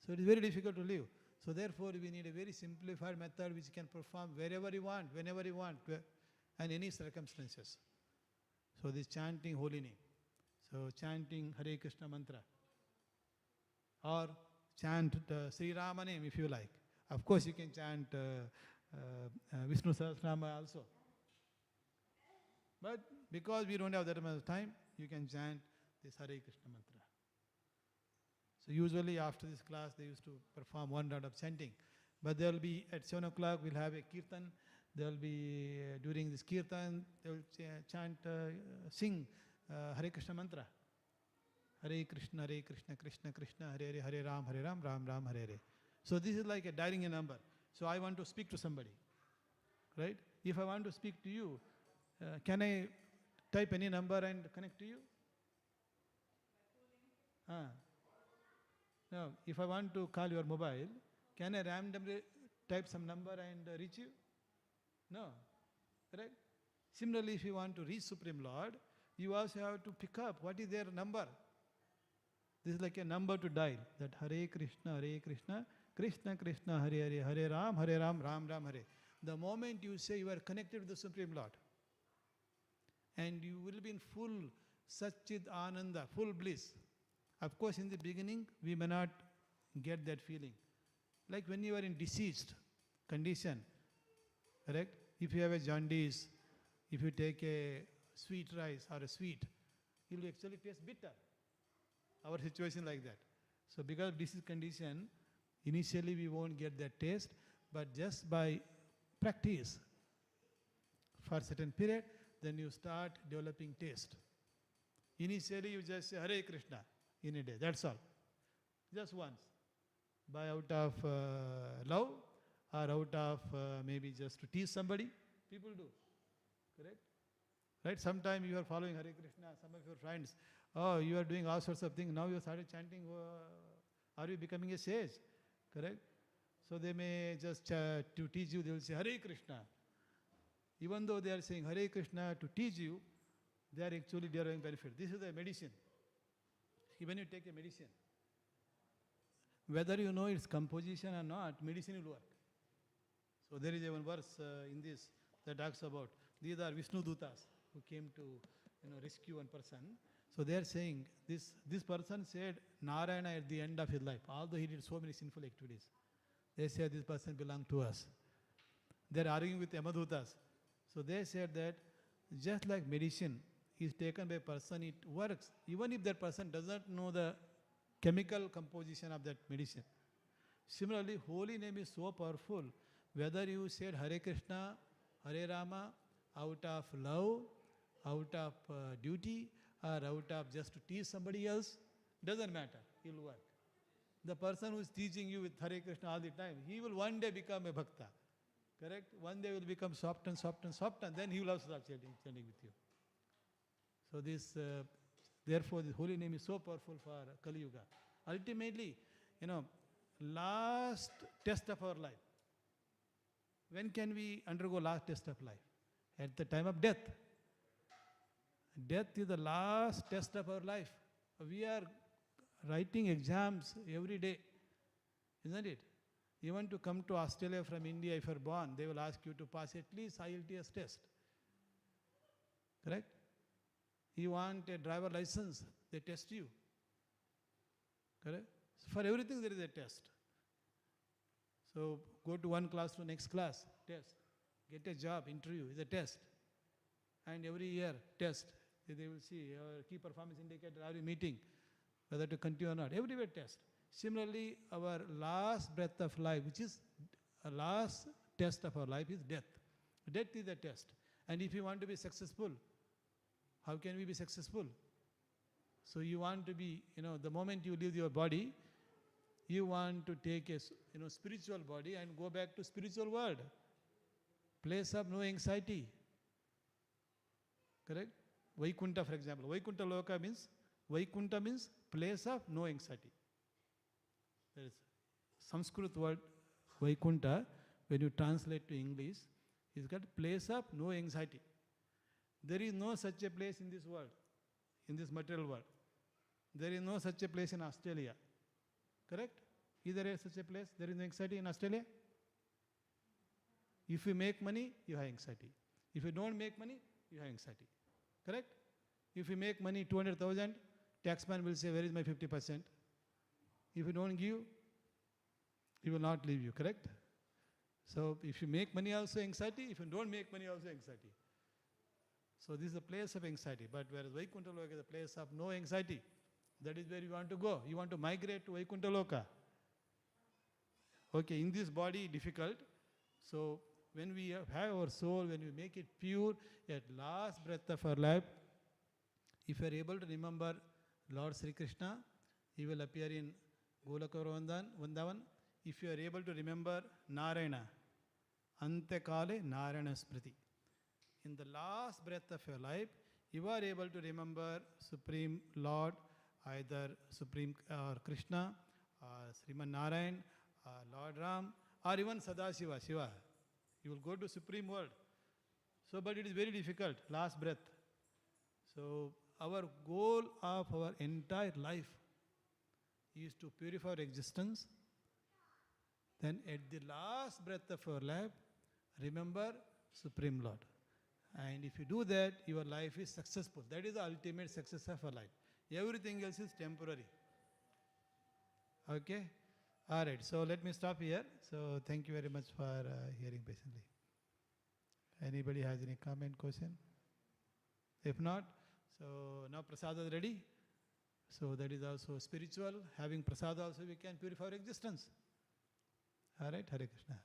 So it is very difficult to live. So therefore we need a very simplified method which can perform wherever you want, whenever you want, and any circumstances. So this chanting holy name. So chanting Hare Krishna mantra. Or chant Sri Rama name if you like. Of course you can chant Vishnu Sahasranama also. But because we don't have that much time, you can chant this Hare Krishna mantra. So usually after this class they used to perform one round of chanting. But there will be at 7 o'clock we'll have a kirtan. There will be during this kirtan they will chant, sing Hare Krishna mantra. Hare Krishna, Krishna Krishna, Hare Hare, Hare Ram, Ram Ram, Hare Hare. So this is like a dialing a number. So I want to speak to somebody, right? If I want to speak to you, can I type any number and connect to you? No, if I want to call your mobile, can I randomly type some number and reach you? No, correct? Similarly, if you want to reach Supreme Lord, you also have to pick up what is their number. This is like a number to dial, that Hare Krishna, Krishna Krishna, Hare Hare, Hare Ram, Ram Ram, Hare. The moment you say you are connected to the Supreme Lord, and you will be in full Satchit Ananda, full bliss. Of course, in the beginning, we may not get that feeling. Like when you are in diseased condition, correct? If you have a jaundice, if you take a sweet rice or a sweet, it will actually taste bitter. Our situation like that. So because of disease condition, initially we won't get that taste, but just by practice for a certain period, then you start developing taste. Initially you just say Hare Krishna in a day, that's all. Just once. By out of love or out of maybe just to tease somebody, people do. Correct? Right? Sometimes you are following Hare Krishna, some of your friends, oh, you are doing all sorts of things, now you started chanting, are you becoming a sage? Correct? So they may just to teach you, they will say Hare Krishna. Even though they are saying Hare Krishna to teach you, they are actually deriving benefit. This is the medicine. When you take a medicine, whether you know its composition or not, medicine will work. So there is a one verse in this that talks about, these are Vishnu Dutas who came to rescue one person. So they are saying, this person said Narayana at the end of his life, although he did so many sinful activities. They said this person belonged to us. They are arguing with Yamadutas. So they said that just like medicine is taken by a person, it works. Even if that person doesn't know the chemical composition of that medicine. Similarly, holy name is so powerful. Whether you said Hare Krishna, Hare Rama, out of love, out of duty, or out of just to tease somebody else, doesn't matter, it will work. The person who is teaching you with Hare Krishna all the time, he will one day become a bhakta. Correct? One day will become soft and then he will also start chanting with you. So this, therefore, the holy name is so powerful for Kali Yuga. Ultimately, last test of our life. When can we undergo last test of life? At the time of death. Death is the last test of our life. We are writing exams every day, isn't it? Even to come to Australia from India, if you are born, they will ask you to pass at least IELTS test. Correct? You want a driver license, they test you. Correct? So for everything there is a test. So go to one class to next class, test. Get a job, interview is a test. And every year, test. They will see your key performance indicator, are you meeting, whether to continue or not. Everywhere test. Similarly, our last breath of life, which is a last test of our life, is death. Death is a test. And if you want to be successful, how can we be successful? So you want to be, the moment you leave your body, you want to take a spiritual body and go back to spiritual world. Place of no anxiety. Correct? Vaikunta, for example. Vaikunta Loka means, Vaikunta means place of no anxiety. There is Sanskrit word Vaikunta, when you translate to English, is got place of no anxiety. There is no such a place in this world, in this material world. There is no such a place in Australia. Correct? Is there such a place? There is no anxiety in Australia? If you make money, you have anxiety. If you don't make money, you have anxiety. Correct? If you make money 200,000, taxman will say, where is my 50%? If you don't give, he will not leave you. Correct? So if you make money, also anxiety. If you don't make money, also anxiety. So this is a place of anxiety. But whereas Vaikuntha Loka is a place of no anxiety, that is where you want to go. You want to migrate to Vaikuntha Loka. Okay, in this body, difficult. So when we have our soul, when we make it pure, at last breath of our life, if you are able to remember Lord Sri Krishna, he will appear in Golaka Vrindavan. If you are able to remember Narayana, Antekale Narayana Smriti. In the last breath of your life, you are able to remember Supreme Lord, either Supreme Krishna, Sriman Narayan, Lord Ram, or even Sadashiva, Shiva. You will go to Supreme World. So, but it is very difficult, last breath. So, our goal of our entire life is to purify our existence. Then at the last breath of our life, remember Supreme Lord. And if you do that, your life is successful. That is the ultimate success of our life. Everything else is temporary. Okay? All right. So let me stop here. So thank you very much for hearing patiently. Anybody has any comment, question? If not, so now prasada is ready. So that is also spiritual. Having prasada also we can purify our existence. All right. Hare Krishna.